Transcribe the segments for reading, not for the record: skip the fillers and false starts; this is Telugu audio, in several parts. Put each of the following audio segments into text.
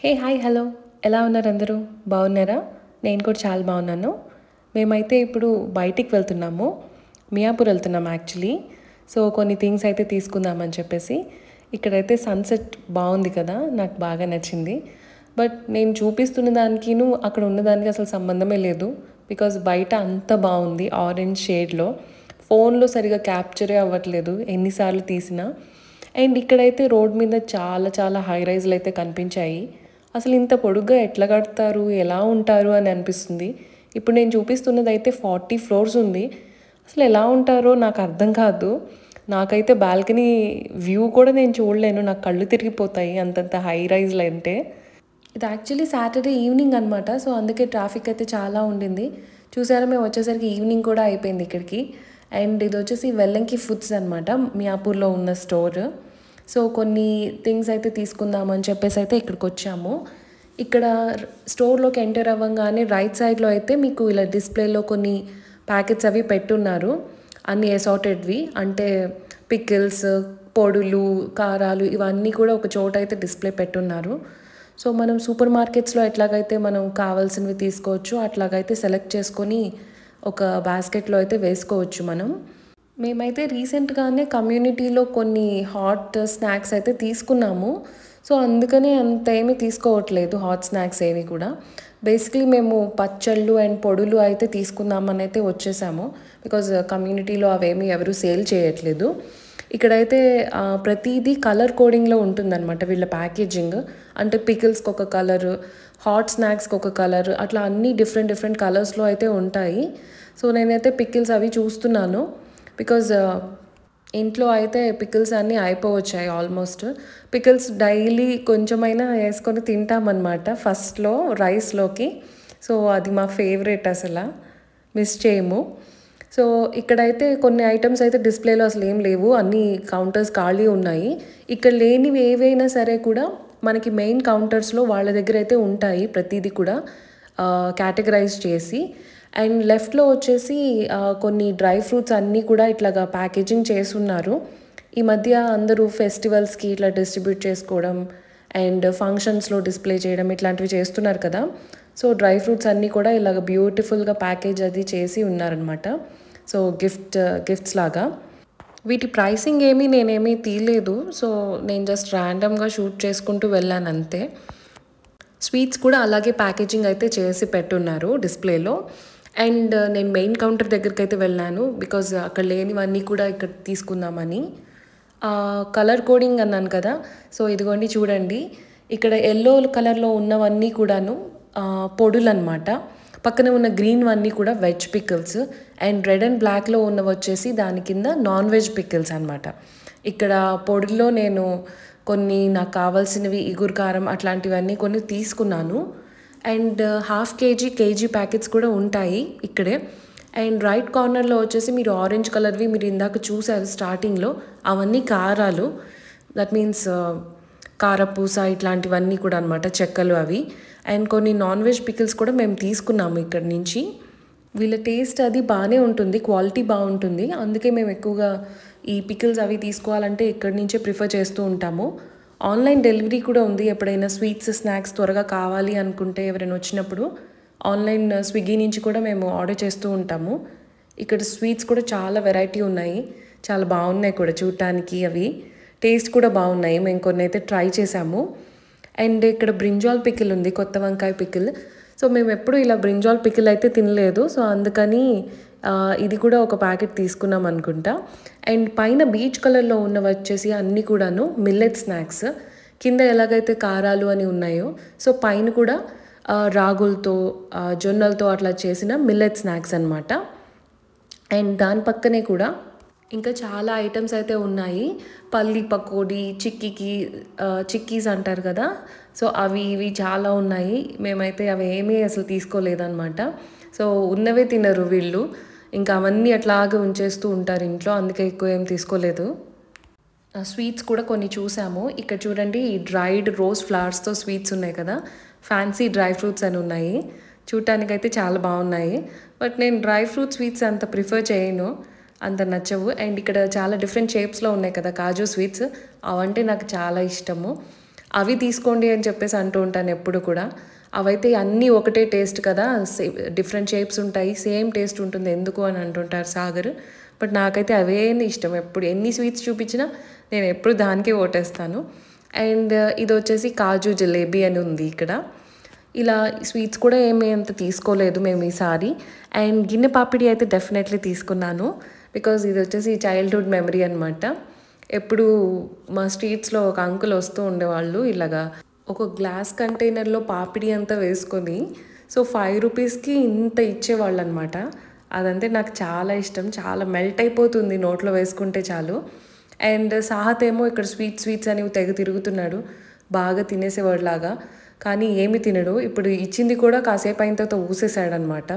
హే హాయ్ హలో ఎలా ఉన్నారు అందరూ బాగున్నారా? నేను కూడా చాలా బాగున్నాను. మేమైతే ఇప్పుడు బయటికి వెళ్తున్నాము. మియాపూర్ వెళ్తున్నాం యాక్చువల్లీ. సో కొన్ని థింగ్స్ అయితే తీసుకుందామని చెప్పేసి. ఇక్కడైతే సన్సెట్ బాగుంది కదా, నాకు బాగా నచ్చింది. బట్ నేను చూపిస్తున్న దానికిను అక్కడ ఉన్నదానికి అసలు సంబంధమే లేదు. బికాజ్ బయట అంత బాగుంది ఆరెంజ్ షేడ్లో. ఫోన్లో సరిగా క్యాప్చరే అవ్వట్లేదు ఎన్నిసార్లు తీసినా. అండ్ ఇక్కడైతే రోడ్ మీద చాలా చాలా హై రైజ్లు అయితే కనిపించాయి. అసలు ఇంత పొడుగ్గా ఎట్లా కడతారు, ఎలా ఉంటారు అని అనిపిస్తుంది. ఇప్పుడు నేను చూపిస్తున్నది అయితే 40 ఫ్లోర్స్ ఉంది. అసలు ఎలా ఉంటారో నాకు అర్థం కాదు. నాకైతే బాల్కనీ వ్యూ కూడా నేను చూడలేను, నాకు కళ్ళు తిరిగిపోతాయి అంతంత హై రైజ్లు అంటే. ఇది యాక్చువల్లీ సాటర్డే ఈవినింగ్ అనమాట. సో అందుకే ట్రాఫిక్ అయితే చాలా ఉండింది. చూసారా, మేము వచ్చేసరికి ఈవినింగ్ కూడా అయిపోయింది ఇక్కడికి. అండ్ ఇది వచ్చేసి వెల్లంకి ఫుడ్స్ అనమాట, మియాపూర్లో ఉన్న స్టోర్. సో కొన్ని థింగ్స్ అయితే తీసుకుందామని చెప్పేసి అయితే ఇక్కడికి వచ్చాము. ఇక్కడ స్టోర్లోకి ఎంటర్ అవ్వగానే రైట్ సైడ్లో అయితే మీకు ఇలా డిస్ప్లేలో కొన్ని ప్యాకెట్స్ అవి పెట్టున్నారు, అన్ని అసార్టెడ్వి. అంటే పికిల్స్, పొడులు, కారాలు ఇవన్నీ కూడా ఒక చోట అయితే డిస్ప్లే పెట్టున్నారు. సో మనం సూపర్ మార్కెట్స్లో ఎట్లాగైతే మనం కావాల్సినవి తీసుకోవచ్చు, అట్లాగైతే సెలెక్ట్ చేసుకొని ఒక బాస్కెట్లో అయితే వేసుకోవచ్చు మనం. మేమైతే రీసెంట్గానే కమ్యూనిటీలో కొన్ని హాట్ స్నాక్స్ అయితే తీసుకున్నాము. సో అందుకనే అంత ఏమీ తీసుకోవట్లేదు హాట్ స్నాక్స్ ఏవి కూడా. బేసిక్లీ మేము పచ్చళ్ళు అండ్ పొడులు అయితే తీసుకుందామని అయితే వచ్చేసాము. బికాజ్ కమ్యూనిటీలో అవేమీ ఎవరు సేల్ చేయట్లేదు. ఇక్కడైతే ప్రతిదీ కలర్ కోడింగ్లో ఉంటుందన్నమాట వీళ్ళ ప్యాకేజింగ్. అంటే పికిల్స్కి ఒక కలరు, హాట్ స్నాక్స్కి ఒక కలర్, అట్లా అన్నీ డిఫరెంట్ డిఫరెంట్ కలర్స్లో అయితే ఉంటాయి. సో నేనైతే పికిల్స్ అవి చూస్తున్నాను. బికాజ్ ఇంట్లో అయితే పికిల్స్ అన్నీ అయిపోవచ్చాయి ఆల్మోస్ట్. పికిల్స్ డైలీ కొంచెమైనా వేసుకొని తింటామన్నమాట ఫస్ట్లో రైస్లోకి. సో అది మా ఫేవరెట్, అసలు మిస్ చేయము. సో ఇక్కడైతే కొన్ని ఐటమ్స్ అయితే డిస్ప్లేలో అసలు ఏం లేవు, అన్ని కౌంటర్స్ ఖాళీ ఉన్నాయి. ఇక్కడ లేనివి ఏవైనా సరే కూడా మనకి మెయిన్ కౌంటర్స్లో వాళ్ళ దగ్గర అయితే ఉంటాయి ప్రతిదీ కూడా కేటగరైజ్ చేసి. అండ్ లెఫ్ట్లో వచ్చేసి కొన్ని డ్రై ఫ్రూట్స్ అన్నీ కూడా ఇట్లాగా ప్యాకేజింగ్ చేస్తున్నారు. ఈ మధ్య అందరూ ఫెస్టివల్స్కి ఇట్లా డిస్ట్రిబ్యూట్ చేసుకోవడం అండ్ ఫంక్షన్స్లో డిస్ప్లే చేయడం ఇట్లాంటివి చేస్తున్నారు కదా. సో డ్రై ఫ్రూట్స్ అన్నీ కూడా ఇలాగ బ్యూటిఫుల్గా ప్యాకేజ్ అది చేసి ఉన్నారనమాట. సో గిఫ్ట్స్ లాగా. వీటి ప్రైసింగ్ నేనేమీ తీయలేదు. సో నేను జస్ట్ ర్యాండమ్గా షూట్ చేసుకుంటూ వెళ్ళాను అంతే. స్వీట్స్ కూడా అలాగే ప్యాకేజింగ్ అయితే చేసి పెట్టున్నారు డిస్ప్లేలో. అండ్ నేను మెయిన్ కౌంటర్ దగ్గరికి అయితే వెళ్ళాను, బికాజ్ అక్కడ లేనివన్నీ కూడా ఇక్కడ తీసుకుందామని. కలర్ కోడింగ్ అన్నాను కదా. సో ఇదిగోండి చూడండి, ఇక్కడ ఎల్లో కలర్లో ఉన్నవన్నీ కూడాను పొడులు అనమాట. పక్కన ఉన్న గ్రీన్ అన్నీ కూడా veg pickles. And red and బ్లాక్లో ఉన్నవి వచ్చేసి దాని కింద నాన్ వెజ్ పికిల్స్ అనమాట. ఇక్కడ పొడిలో నేను కొన్ని నాకు కావాల్సినవి ఇగురు కారం అట్లాంటివన్నీ కొన్ని తీసుకున్నాను. అండ్ హాఫ్ కేజీ ప్యాకెట్స్ కూడా ఉంటాయి ఇక్కడే. అండ్ రైట్ కార్నర్లో వచ్చేసి మీరు ఆరెంజ్ కలర్వి మీరు ఇందాక చూసారు స్టార్టింగ్లో, అవన్నీ కారాలు. దట్ మీన్స్ కారపూస ఇట్లాంటివన్నీ కూడా అనమాట, చెక్కలు అవి. అండ్ కొన్ని నాన్ వెజ్ పికిల్స్ కూడా మేము తీసుకున్నాము ఇక్కడ నుంచి. వీళ్ళ టేస్ట్ అది బాగానే ఉంటుంది, క్వాలిటీ బాగుంటుంది. అందుకే మేము ఎక్కువగా ఈ పికిల్స్ అవి తీసుకోవాలంటే ఇక్కడి నుంచే ప్రిఫర్ చేస్తూ ఉంటాము. ఆన్లైన్ డెలివరీ కూడా ఉంది. ఎప్పుడైనా స్వీట్స్ స్నాక్స్ త్వరగా కావాలి అనుకుంటే ఎవరైనా వచ్చినప్పుడు ఆన్లైన్ స్విగ్గీ నుంచి కూడా మేము ఆర్డర్ చేస్తూ ఉంటాము. ఇక్కడ స్వీట్స్ కూడా చాలా వెరైటీ ఉన్నాయి, చాలా బాగున్నాయి కూడా చూడటానికి. అవి టేస్ట్ కూడా బాగున్నాయి, మేము కొన్ని అయితే ట్రై చేసాము. అండ్ ఇక్కడ బ్రింజాల్ పికిల్ ఉంది, కొత్త వంకాయ పికిల్. సో మేము ఎప్పుడు ఇలా బ్రింజాల్ పికిల్ అయితే తినలేదు. సో అందుకని ఇది కూడా ఒక ప్యాకెట్ తీసుకున్నాం అనుకుంటా. అండ్ పైన బీచ్ కలర్లో ఉన్నవి వచ్చేసి అన్నీ కూడాను మిల్లెట్ స్నాక్స్. కింద ఎలాగైతే కారాలు అని ఉన్నాయో, సో పైన కూడా రాగులతో జొన్నలతో అట్లా చేసిన మిల్లెట్ స్నాక్స్ అనమాట. అండ్ దాని పక్కనే కూడా ఇంకా చాలా ఐటమ్స్ అయితే ఉన్నాయి. పల్లి పకోడీ, చిక్కీస్ అంటారు కదా. సో అవి ఇవి చాలా ఉన్నాయి. మేమైతే అవి ఏమీ అసలు తీసుకోలేదన్నమాట. సో ఉన్నవే తినరు వీళ్ళు, ఇంకా అవన్నీ అట్లాగే ఉంచేస్తూ ఉంటారు ఇంట్లో, అందుకే ఎక్కువ ఏం తీసుకోలేదు. స్వీట్స్ కూడా కొన్ని చూసాము. ఇక్కడ చూడండి, ఈ డ్రైడ్ రోజ్ ఫ్లవర్స్తో స్వీట్స్ ఉన్నాయి కదా, ఫ్యాన్సీ డ్రై ఫ్రూట్స్ అని ఉన్నాయి. చూడటానికైతే చాలా బాగున్నాయి. బట్ నేను డ్రై ఫ్రూట్ స్వీట్స్ అంత ప్రిఫర్ చేయను, అంత నచ్చవు. అండ్ ఇక్కడ చాలా డిఫరెంట్ షేప్స్లో ఉన్నాయి కదా కాజు స్వీట్స్, అవంటే నాకు చాలా ఇష్టము. అవి తీసుకోండి అని చెప్పేసి అంటూ ఉంటాను ఎప్పుడు కూడా. అవైతే అన్నీ ఒకటే టేస్ట్ కదా, డిఫరెంట్ షేప్స్ ఉంటాయి, సేమ్ టేస్ట్ ఉంటుంది ఎందుకు అని అంటుంటారు సాగర్. బట్ నాకైతే అవే ఇష్టం. ఎప్పుడు ఎన్ని స్వీట్స్ చూపించినా నేను ఎప్పుడు దానికే ఓటేస్తాను. అండ్ ఇది వచ్చేసి కాజు జలేబీ అని ఉంది ఇక్కడ. ఇలా స్వీట్స్ కూడా ఏమీ అంత తీసుకోలేదు మేము ఈసారి. అండ్ గిన్నె పాపిడి అయితే డెఫినెట్లీ తీసుకున్నాను, బికాజ్ ఇది వచ్చేసి చైల్డ్హుడ్ మెమరీ అనమాట. ఎప్పుడు మా స్ట్రీట్స్లో ఒక అంకుల్ వస్తూ ఉండేవాళ్ళు, ఇలాగా ఒక గ్లాస్ కంటైనర్లో పాపిడి అంతా వేసుకొని, సో 5 రూపీస్కి ఇంత ఇచ్చేవాళ్ళు అనమాట. అదంటే నాకు చాలా ఇష్టం, చాలా మెల్ట్ అయిపోతుంది నోట్లో వేసుకుంటే చాలు. అండ్ సాహత్ ఏమో ఇక్కడ స్వీట్స్ అని తెగ తిరుగుతున్నాడు, బాగా తినేసేవాడిలాగా. కానీ ఏమి తినడు. ఇప్పుడు ఇచ్చింది కూడా కాసేపు అయిన తర్వాత ఊసేసాడనమాట.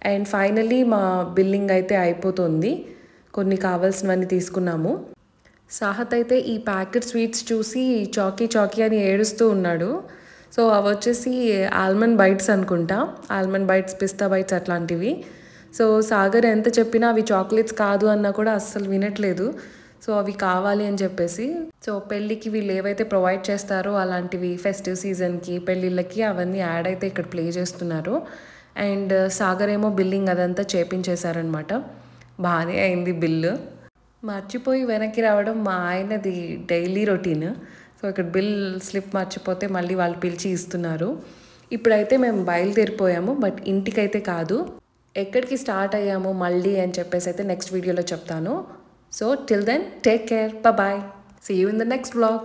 అండ్ ఫైనల్లీ మా బిల్లింగ్ అయితే అయిపోతుంది. కొన్ని కావాల్సినవన్నీ తీసుకున్నాము. సాహత్ అయితే ఈ ప్యాకెట్ స్వీట్స్ చూసి చాకీ అని ఏడుస్తూ ఉన్నాడు. సో అవి వచ్చేసి ఆల్మండ్ బైట్స్ అనుకుంటా, ఆల్మండ్ బైట్స్, పిస్తా బైట్స్ అట్లాంటివి. సో సాగర్ ఎంత చెప్పినా అవి చాక్లెట్స్ కాదు అన్నా కూడా అస్సలు వినట్లేదు. సో అవి కావాలి అని చెప్పేసి, సో పెళ్ళికి వీళ్ళు ఏవైతే ప్రొవైడ్ చేస్తారో అలాంటివి ఫెస్టివ్ సీజన్కి, పెళ్ళిళ్ళకి అవన్నీ యాడ్ అయితే ఇక్కడ ప్లే చేస్తున్నారు. అండ్ సాగర్ ఏమో బిల్లింగ్ అదంతా చేపించేశారనమాట. బాగానే అయింది బిల్లు. మర్చిపోయి వెనక్కి రావడం మా ఆయనది డైలీ రొటీన్. సో ఇక్కడ బిల్ స్లిప్ మర్చిపోతే మళ్ళీ వాళ్ళు పిలిచి ఇస్తున్నారు. ఇప్పుడైతే మేము బయలుదేరిపోయాము, బట్ ఇంటికైతే కాదు. ఎక్కడికి స్టార్ట్ అయ్యాము మళ్ళీ అని చెప్పేసి అయితే నెక్స్ట్ వీడియోలో చెప్తాను. So till then, take care. Bye-bye. See you in the next vlog.